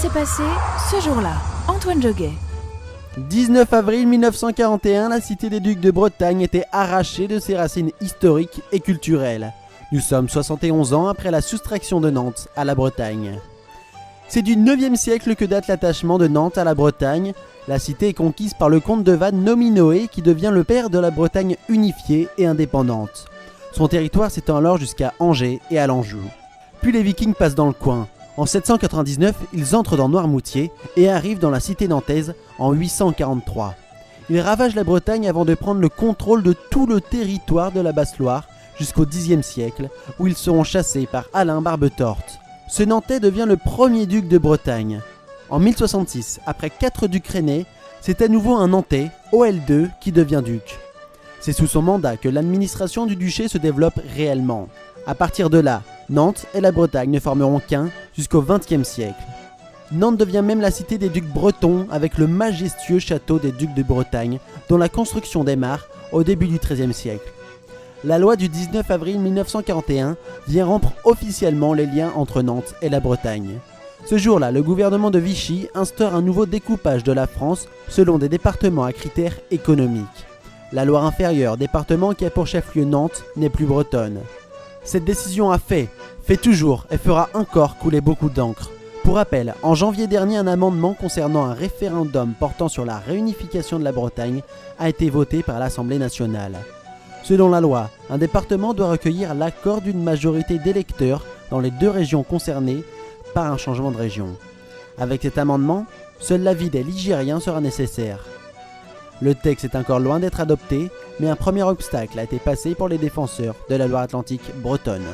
s'est passé ce jour-là? Antoine Joguet. 19 avril 1941, la cité des Ducs de Bretagne était arrachée de ses racines historiques et culturelles. Nous sommes 71 ans après la soustraction de Nantes à la Bretagne. C'est du 9e siècle que date l'attachement de Nantes à la Bretagne. La cité est conquise par le comte de Vannes Nominoé qui devient le père de la Bretagne unifiée et indépendante. Son territoire s'étend alors jusqu'à Angers et à l'Anjou. Puis les Vikings passent dans le coin. En 799, ils entrent dans Noirmoutier et arrivent dans la cité nantaise en 843. Ils ravagent la Bretagne avant de prendre le contrôle de tout le territoire de la Basse-Loire jusqu'au Xe siècle, où ils seront chassés par Alain Barbetorte. Ce Nantais devient le premier duc de Bretagne. En 1066, après 4 ducs rennais, c'est à nouveau un Nantais, Oel II, qui devient duc. C'est sous son mandat que l'administration du duché se développe réellement. À partir de là, Nantes et la Bretagne ne formeront qu'un jusqu'au XXe siècle. Nantes devient même la cité des ducs bretons avec le majestueux château des ducs de Bretagne dont la construction démarre au début du XIIIe siècle. La loi du 19 avril 1941 vient rompre officiellement les liens entre Nantes et la Bretagne. Ce jour-là, le gouvernement de Vichy instaure un nouveau découpage de la France selon des départements à critères économiques. La Loire inférieure, département qui a pour chef-lieu Nantes, n'est plus bretonne. Cette décision a fait toujours et fera encore couler beaucoup d'encre. Pour rappel, en janvier dernier, un amendement concernant un référendum portant sur la réunification de la Bretagne a été voté par l'Assemblée nationale. Selon la loi, un département doit recueillir l'accord d'une majorité d'électeurs dans les 2 régions concernées par un changement de région. Avec cet amendement, seul l'avis des Ligériens sera nécessaire. Le texte est encore loin d'être adopté, mais un premier obstacle a été passé pour les défenseurs de la Loire-Atlantique bretonne.